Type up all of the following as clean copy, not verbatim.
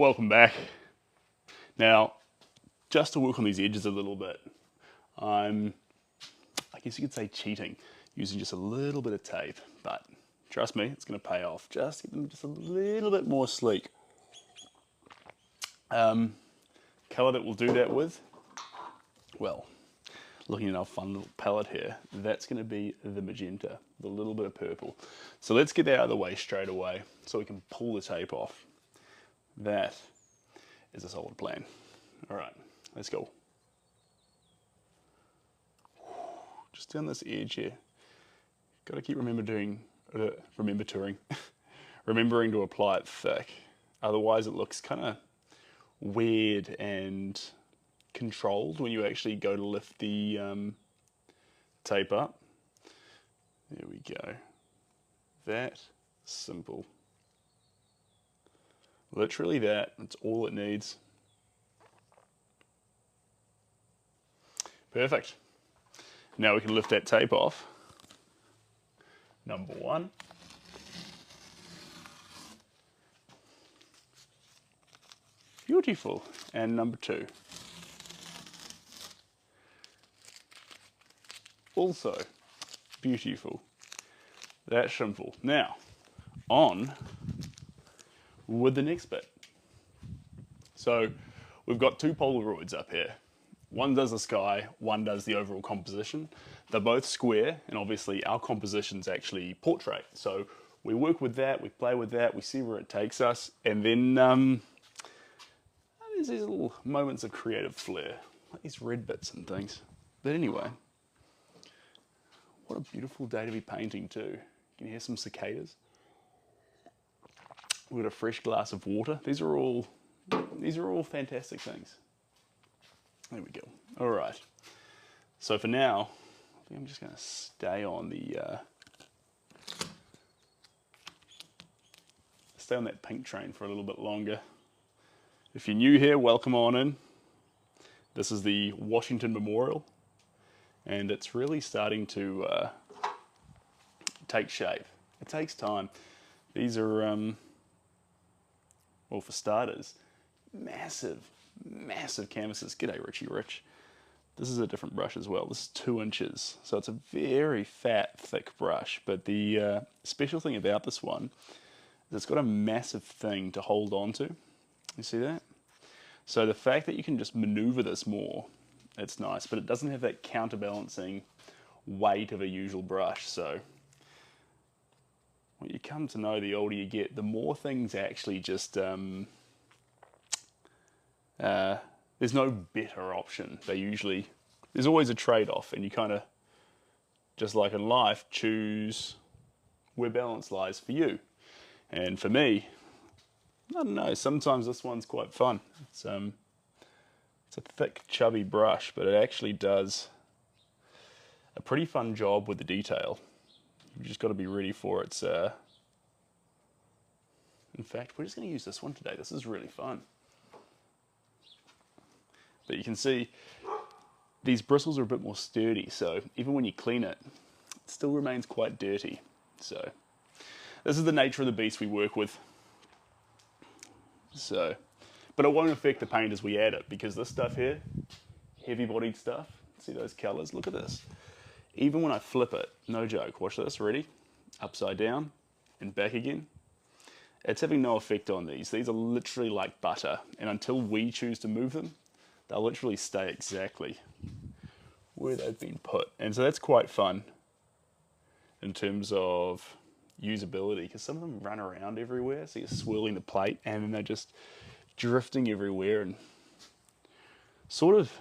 Welcome back. Now, just to work on these edges a little bit, I guess you could say cheating, using just a little bit of tape, but trust me, it's going to pay off. Just get them just a little bit more sleek. Colour that we'll do that with, well, looking at our fun little palette here, that's going to be the magenta, the little bit of purple. So let's get that out of the way straight away so we can pull the tape off. That is a solid plan. All right, let's go. Just down this edge here. Got to keep remembering to apply it thick. Otherwise it looks kind of weird and controlled when you actually go to lift the tape up. There we go. That simple. Literally that's all it needs. Perfect. Now we can lift that tape off. Number one. Beautiful. And number two. Also beautiful. That's simple. Now, on with the next bit. So we've got two Polaroids up here. One does the sky, one does the overall composition. They're both square, and obviously our composition's actually portrait. So we work with that, we play with that, we see where it takes us, and then there's these little moments of creative flair, like these red bits and things. But anyway, what a beautiful day to be painting too. You can hear some cicadas. We've got a fresh glass of water. These are all fantastic things. There we go. All right. So for now, I think I'm just going to stay on that pink train for a little bit longer. If you're new here, welcome on in. This is the Washington Memorial, and it's really starting to take shape. It takes time. These are well, for starters, massive canvases. G'day, Richie Rich. This is a different brush as well. This is 2 inches, so it's a very fat, thick brush. But the special thing about this one is it's got a massive thing to hold on to. You see that? So the fact that you can just maneuver this more, it's nice, but it doesn't have that counterbalancing weight of a usual brush. So what you come to know the older you get, the more things actually just there's no better option. There's always a trade-off, and you kind of, just like in life, choose where balance lies for you. And for me, I don't know, sometimes this one's quite fun. It's a thick, chubby brush, but it actually does a pretty fun job with the detail. You've just got to be ready for it. In fact, we're just going to use this one today. This is really fun. But you can see these bristles are a bit more sturdy, so even when you clean it, it still remains quite dirty. So this is the nature of the beast we work with. So, but it won't affect the paint as we add it, because this stuff here, heavy-bodied stuff, see those colors? Look at this. Even when I flip it, no joke, watch this, ready? Upside down and back again. It's having no effect on these. These are literally like butter, and until we choose to move them, they'll literally stay exactly where they've been put. And so that's quite fun in terms of usability, because some of them run around everywhere, so you're swirling the plate and then they're just drifting everywhere, and sort of,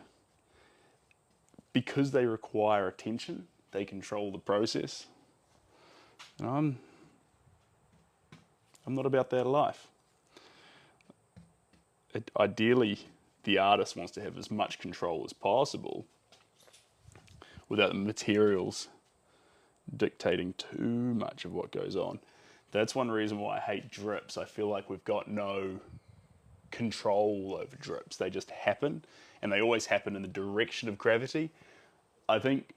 because they require attention, they control the process. And I'm not about that life. Ideally, the artist wants to have as much control as possible without the materials dictating too much of what goes on. That's one reason why I hate drips. I feel like we've got no control over drips. They just happen, and they always happen in the direction of gravity. I think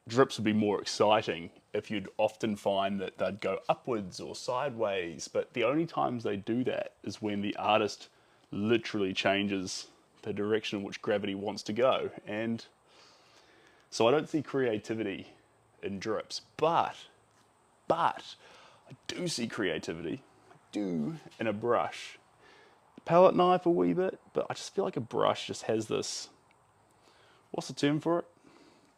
drips would be more exciting if you'd often find that they'd go upwards or sideways, but the only times they do that is when the artist literally changes the direction in which gravity wants to go. And so I don't see creativity in drips, but I do see creativity. I do in a brush. Palette knife a wee bit, but I just feel like a brush just has this, what's the term for it?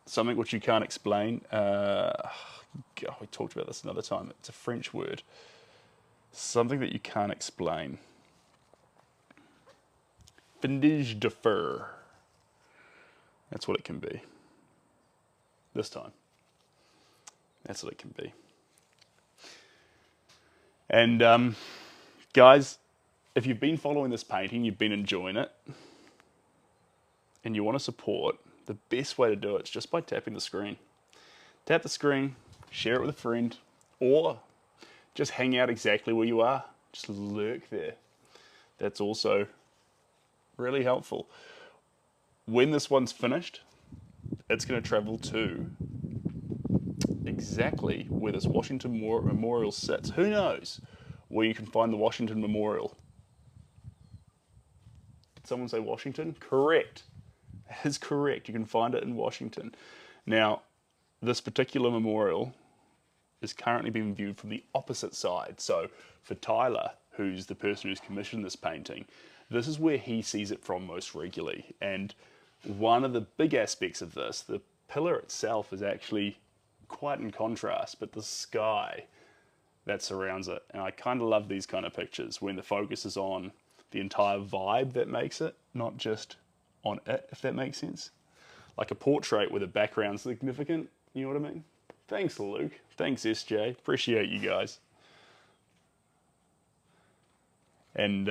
Something which you can't explain. God, we talked about this another time. It's a French word. Something that you can't explain. Fendage de fer. That's what it can be. This time. That's what it can be. And guys, if you've been following this painting, you've been enjoying it, and you want to support, the best way to do it is just by tapping the screen. Tap the screen, share it with a friend, or just hang out exactly where you are. Just lurk there. That's also really helpful. When this one's finished, it's going to travel to exactly where this Washington Memorial sits. Who knows where you can find the Washington Memorial? Did someone say Washington? Correct. That is correct. You can find it in Washington. Now, this particular memorial is currently being viewed from the opposite side. So for Tyler, who's the person who's commissioned this painting, this is where he sees it from most regularly. And one of the big aspects of this, the pillar itself is actually quite in contrast, but the sky that surrounds it. And I kind of love these kind of pictures when the focus is on the entire vibe that makes it, not just on it, if that makes sense. Like a portrait with a background significant, you know what I mean? Thanks, Luke. Thanks, SJ. Appreciate you guys. And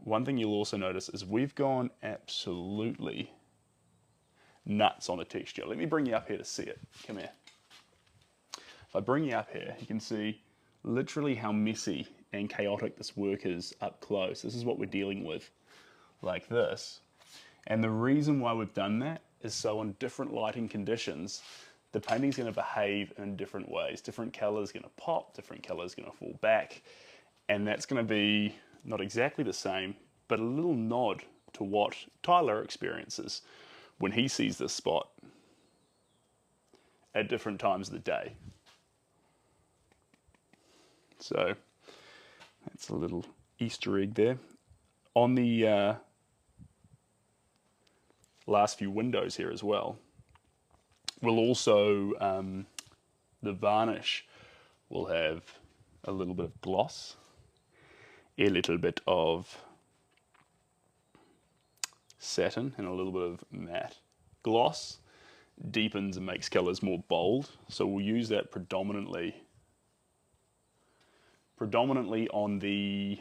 one thing you'll also notice is we've gone absolutely nuts on the texture. Let me bring you up here to see it. Come here. If I bring you up here, you can see literally how messy and chaotic this work is up close. This is what we're dealing with, like this. And the reason why we've done that is so on different lighting conditions, the painting's going to behave in different ways. Different colours going to pop, different colours going to fall back. And that's going to be not exactly the same, but a little nod to what Tyler experiences when he sees this spot at different times of the day. So that's a little Easter egg there. On the last few windows here as well, we'll also, the varnish will have a little bit of gloss, a little bit of satin, and a little bit of matte. Gloss deepens and makes colours more bold, so we'll use that predominantly on the,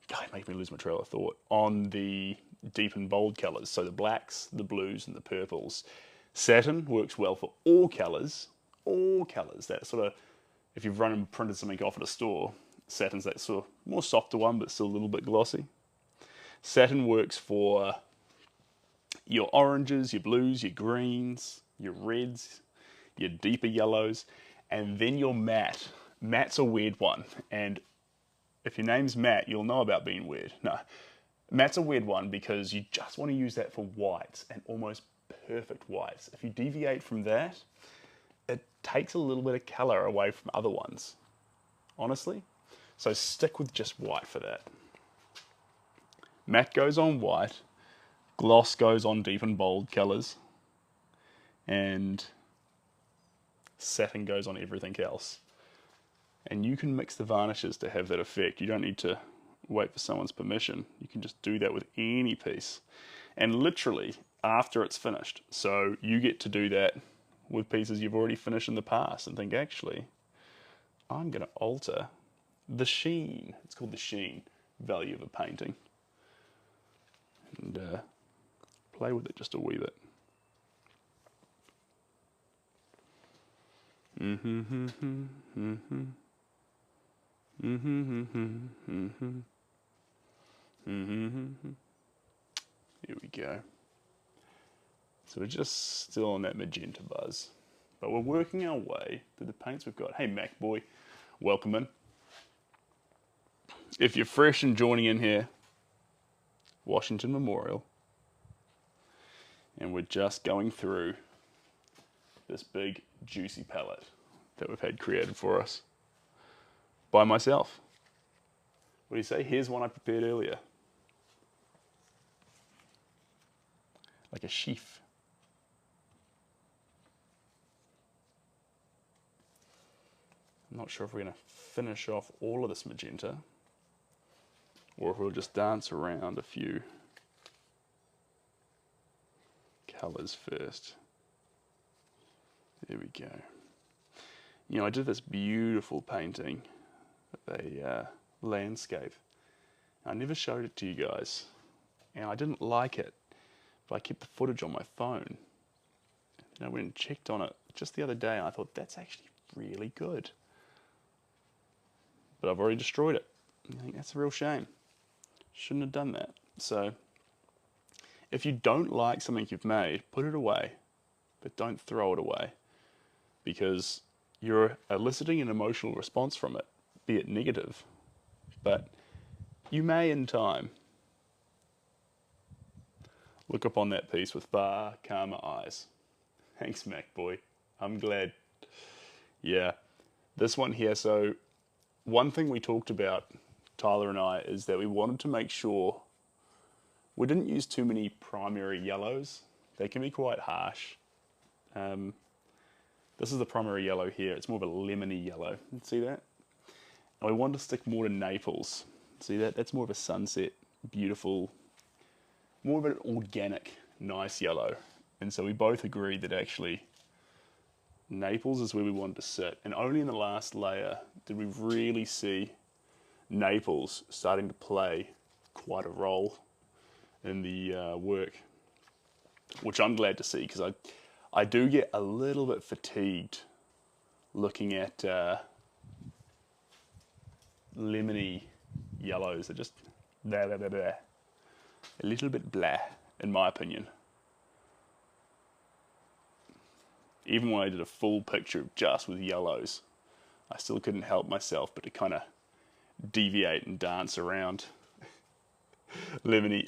God, it made me lose my trail of thought, on the deep and bold colours, so the blacks, the blues and the purples. Satin works well for all colours, that sort of, if you've run and printed something off at a store, satin's that sort of more softer one but still a little bit glossy. Satin works for your oranges, your blues, your greens, your reds, your deeper yellows, and then your matte. Matte's a weird one, and if your name's Matt, you'll know about being weird. No, matte's a weird one because you just want to use that for whites and almost perfect whites. If you deviate from that, it takes a little bit of colour away from other ones, honestly. So stick with just white for that. Matte goes on white, gloss goes on deep and bold colours, and satin goes on everything else. And you can mix the varnishes to have that effect. You don't need to wait for someone's permission. You can just do that with any piece. And literally after it's finished. So you get to do that with pieces you've already finished in the past and think, actually, I'm going to alter the sheen. It's called the sheen value of a painting. And play with it just a wee bit. Here we go. So we're just still on that magenta buzz, but we're working our way through the paints we've got. Hey, Mac boy, welcome in. if you're fresh and joining in here, Washington Memorial, and we're just going through this big juicy palette that we've had created for us by myself. What do you say? Here's one I prepared earlier. Like a sheaf. I'm not sure if we're going to finish off all of this magenta or if we'll just dance around a few colours first. There we go. You know, I did this beautiful painting of a landscape. I never showed it to you guys, and I didn't like it, but I kept the footage on my phone. And I went and checked on it just the other day, and I thought, that's actually really good. But I've already destroyed it. I think that's a real shame. Shouldn't have done that. So, if you don't like something you've made, put it away, but don't throw it away, because you're eliciting an emotional response from it, be it negative, but you may in time look upon that piece with far calmer eyes. Thanks, Mac boy. I'm glad. Yeah, this one here. So one thing we talked about, Tyler and I, is that we wanted to make sure we didn't use too many primary yellows. They can be quite harsh. This is the primary yellow here. It's more of a lemony yellow. See that? And we wanted to stick more to Naples. See that? That's more of a sunset, beautiful, more of an organic, nice yellow. And so we both agreed that actually Naples is where we wanted to sit. And only in the last layer did we really see Naples starting to play quite a role in the work, which I'm glad to see, because I do get a little bit fatigued looking at lemony yellows. They're just blah, blah, blah, blah. A little bit blah, in my opinion. Even when I did a full picture just with yellows, I still couldn't help myself but to kind of deviate and dance around lemony,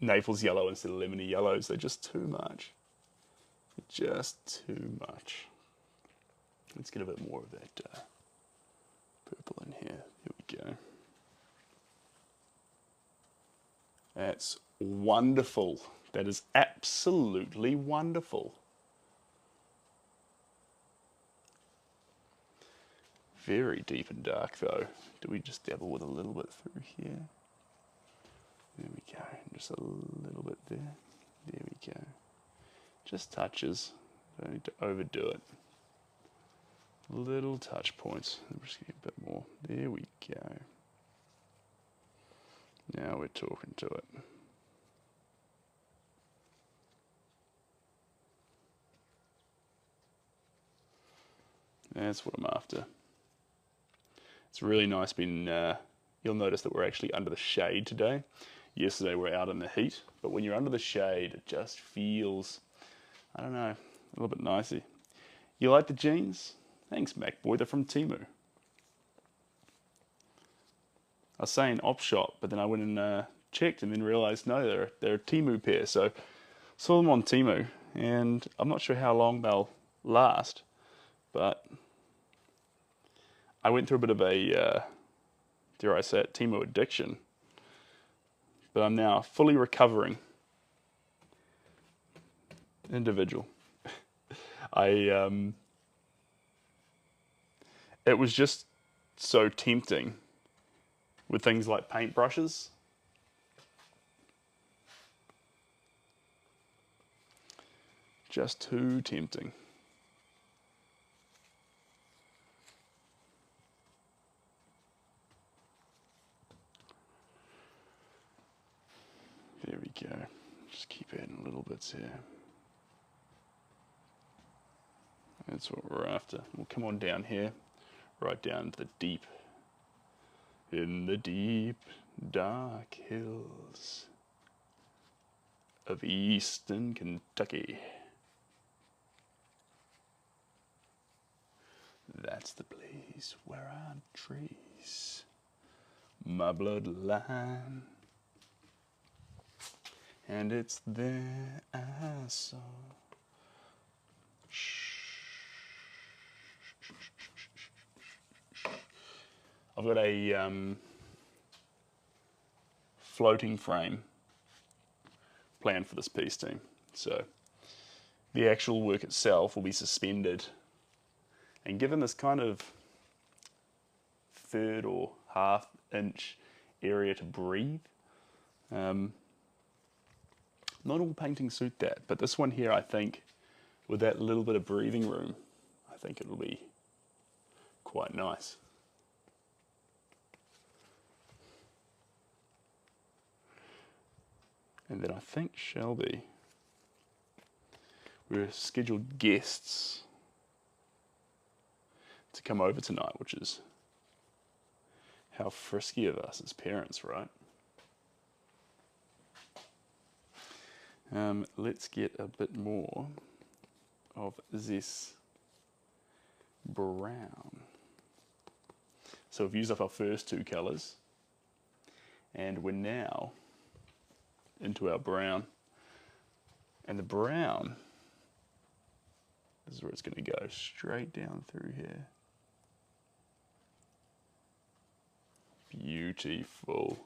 Naples yellow instead of lemony yellows. They're just too much. Just too much. Let's get a bit more of that purple in here. Here we go. That's wonderful. That is absolutely wonderful. Very deep and dark though. Do we just dabble with a little bit through here? There we go. Just a little bit there. There we go. Just touches. Don't need to overdo it. Little touch points. I'm just getting a bit more. There we go. Now we're talking to it. That's what I'm after. It's really nice being, you'll notice that we're actually under the shade today. Yesterday we're out in the heat, but when you're under the shade, it just feels, I don't know, a little bit nicey. You like the jeans? Thanks, Mac boy. They're from Temu. I was saying op shop, but then I went and checked and then realized no, they're a Temu pair. So saw them on Temu, and I'm not sure how long they'll last, but I went through a bit of a, dare I say it, Temu addiction. But I'm now fully recovering individual. It was just so tempting with things like paintbrushes. Just too tempting. There we go. Just keep adding little bits here. That's what we're after. We'll come on down here, right down to the deep, in the deep, dark hills of eastern Kentucky. That's the place where I trace my bloodline. And it's there I saw. I've got a floating frame planned for this piece team. So the actual work itself will be suspended and given this kind of third or half inch area to breathe. Not all paintings suit that, but this one here, I think, with that little bit of breathing room, I think it'll be quite nice. And then I think Shelby, we're scheduled guests to come over tonight, which is how frisky of us as parents, right? Let's get a bit more of this brown. So we've used up our first two colours and we're now into our brown. And the brown, this is where it's going to go, straight down through here. Beautiful.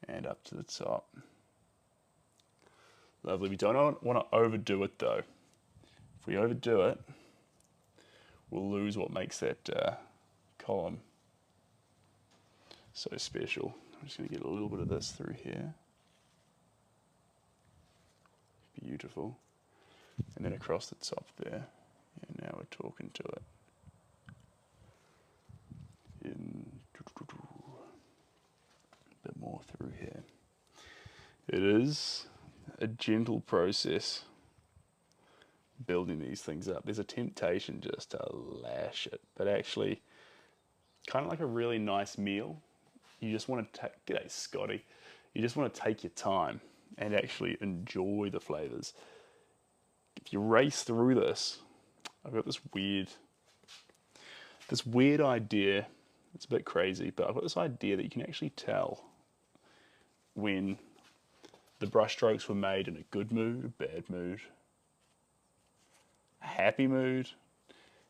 And up to the top. Lovely. We don't want to overdo it though. If we overdo it, we'll lose what makes that column so special. I'm just going to get a little bit of this through here. Beautiful. And then across the top there. Yeah, now we're talking to it. A bit more through here. It is a gentle process building these things up. There's a temptation just to lash it, but actually kind of like a really nice meal. You just want to take, g'day Scotty, you just want to take your time and actually enjoy the flavors. If you race through this, I've got this weird idea. It's a bit crazy, but I've got this idea that you can actually tell when the brush strokes were made in a good mood, a bad mood, a happy mood,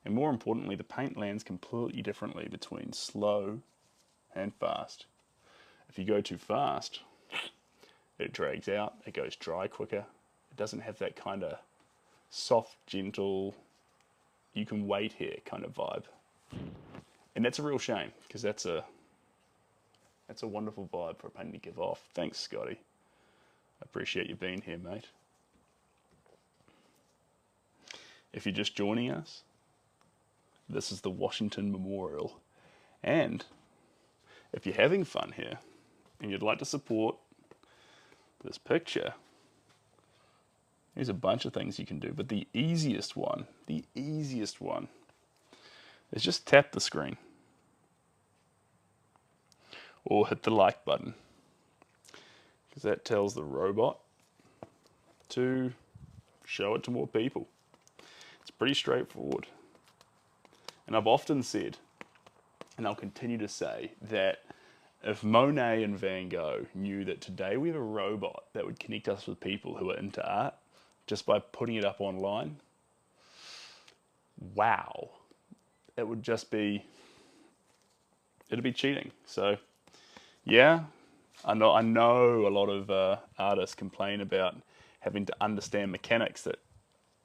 and more importantly, the paint lands completely differently between slow and fast. If you go too fast, it drags out, it goes dry quicker, it doesn't have that kind of soft, gentle, you can wait here kind of vibe. And that's a real shame, because that's a wonderful vibe for a painting to give off. Thanks, Scotty. I appreciate you being here, mate. If you're just joining us, this is the Washington Memorial. And if you're having fun here and you'd like to support this picture, there's a bunch of things you can do, but the easiest one is just tap the screen or hit the like button, because that tells the robot to show it to more people. It's pretty straightforward. And I've often said, and I'll continue to say, that if Monet and Van Gogh knew that today we have a robot that would connect us with people who are into art just by putting it up online, wow, it would just be, it'd be cheating. So yeah, I know a lot of artists complain about having to understand mechanics that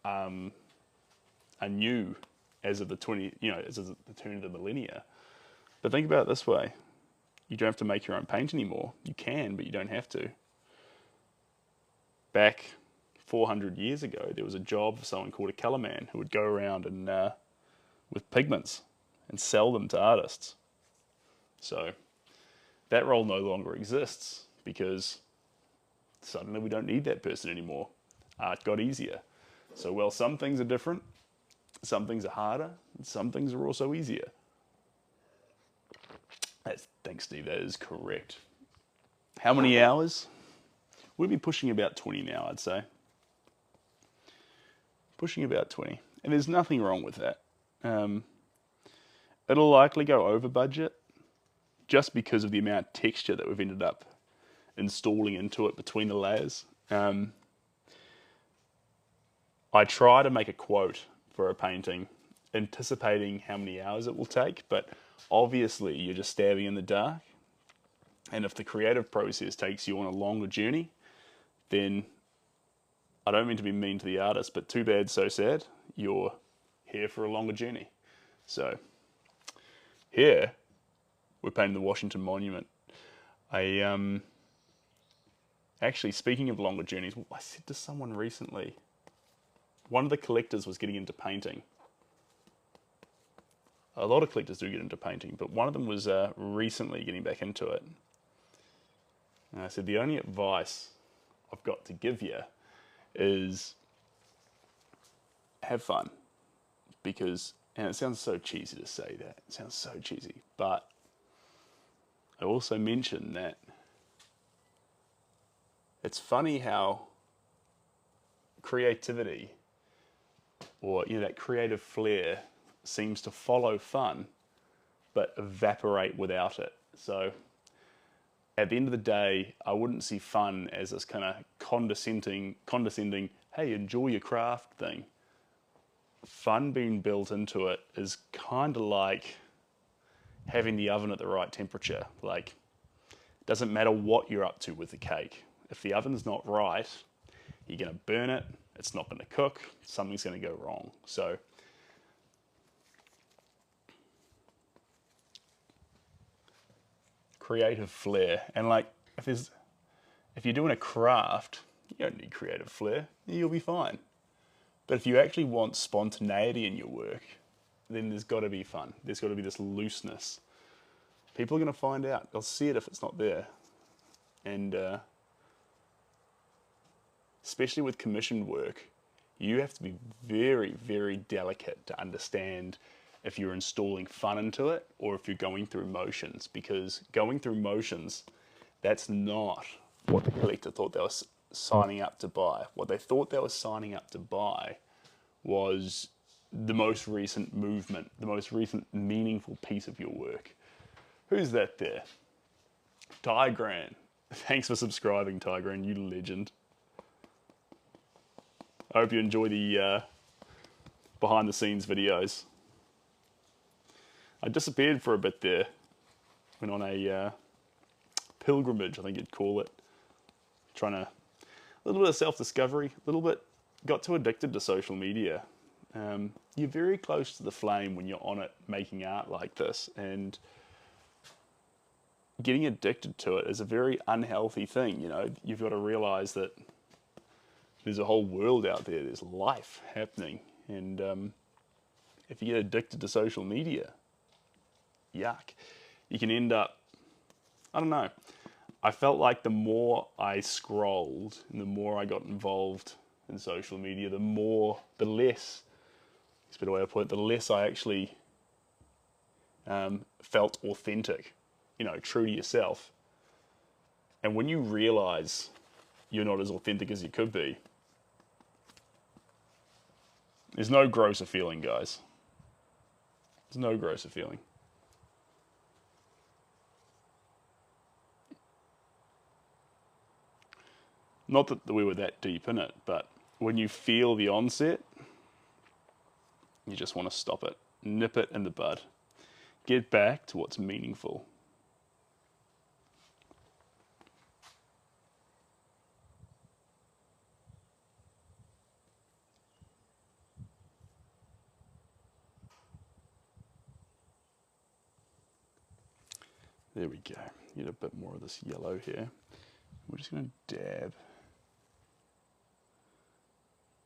are new as of the as of the turn of the millennia. But think about it this way: you don't have to make your own paint anymore. You can, but you don't have to. Back 400 years ago, there was a job for someone called a colour man who would go around and with pigments and sell them to artists. So that role no longer exists because suddenly we don't need that person anymore. Art got easier. So while some things are different, some things are harder, and some things are also easier. Thanks, Steve, that is correct. How many hours? We'll be pushing about 20 now, I'd say. Pushing about 20. And there's nothing wrong with that. It'll likely go over budget just because of the amount of texture that we've ended up installing into it between the layers. I try to make a quote for a painting, anticipating how many hours it will take, but obviously you're just stabbing in the dark. And if the creative process takes you on a longer journey, then I don't mean to be mean to the artist, but too bad, so sad. You're here for a longer journey. So here we're painting the Washington Monument. Actually, speaking of longer journeys, I said to someone recently, one of the collectors was getting into painting. A lot of collectors do get into painting, but one of them was recently getting back into it. And I said, the only advice I've got to give you is have fun. Because, and it sounds so cheesy to say that, it sounds so cheesy, but I also mentioned that it's funny how creativity, or that creative flair, seems to follow fun but evaporate without it. So at the end of the day, I wouldn't see fun as this kind of condescending, hey, enjoy your craft thing. Fun being built into it is kind of like having the oven at the right temperature. Like, it doesn't matter what you're up to with the cake. If the oven's not right, you're going to burn it, it's not going to cook, something's going to go wrong. So creative flair. And like, if you're doing a craft, you don't need creative flair, you'll be fine. But if you actually want spontaneity in your work, then there's got to be fun. There's got to be this looseness. People are going to find out. They'll see it if it's not there. And especially with commissioned work, you have to be very, very delicate to understand if you're installing fun into it or if you're going through motions. Because going through motions, that's not what the collector thought they were signing up to buy. What they thought they were signing up to buy was the most recent movement, the most recent meaningful piece of your work. Who's that there? Tigran. Thanks for subscribing, Tigran, you legend. I hope you enjoy the behind the scenes videos. I disappeared for a bit there. Went on a pilgrimage, I think you'd call it. A little bit of self-discovery, a little bit, got too addicted to social media. You're very close to the flame when you're on it making art like this, and getting addicted to it is a very unhealthy thing. You've got to realize that there's a whole world out there, there's life happening, and if you get addicted to social media, yuck, you can end up, I don't know, I felt like the more I scrolled and the more I got involved in social media, the less, it's a better way to put it, the less I actually felt authentic, true to yourself. And when you realize you're not as authentic as you could be, there's no grosser feeling, guys. There's no grosser feeling. Not that we were that deep in it, but when you feel the onset, you just want to stop it, nip it in the bud, get back to what's meaningful. There we go. Get a bit more of this yellow here. We're just going to dab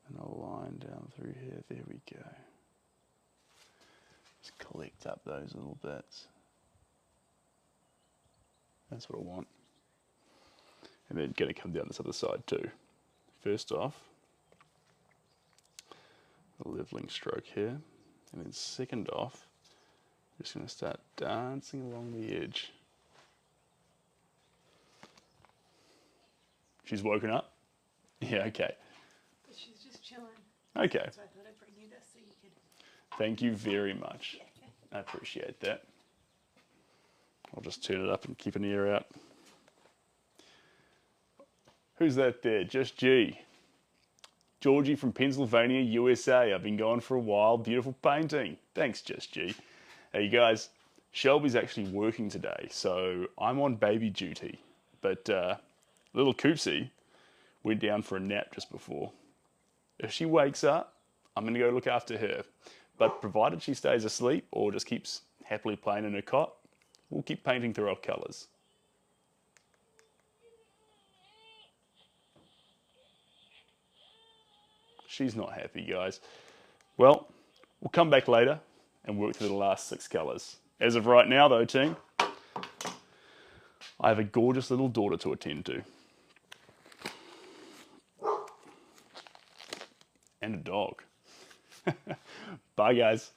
and a line down through here. There we go. Just collect up those little bits. That's what I want. And then going to come down this other side too. First off, a leveling stroke here. And then second off, just going to start dancing along the edge. She's woken up? Yeah, okay. But she's just chilling. Okay. So I thought I'd bring you this so you could... Thank you very much. I appreciate that. I'll just turn it up and keep an ear out. Who's that there? Just G. Georgie from Pennsylvania, USA. I've been gone for a while. Beautiful painting. Thanks, Just G. Hey guys, Shelby's actually working today, so I'm on baby duty. But little Coopsie went down for a nap just before. If she wakes up, I'm going to go look after her. But provided she stays asleep or just keeps happily playing in her cot, we'll keep painting through our colours. She's not happy, guys. Well, we'll come back later and work through the last 6 colours. As of right now, though, team, I have a gorgeous little daughter to attend to. And a dog. Bye, guys.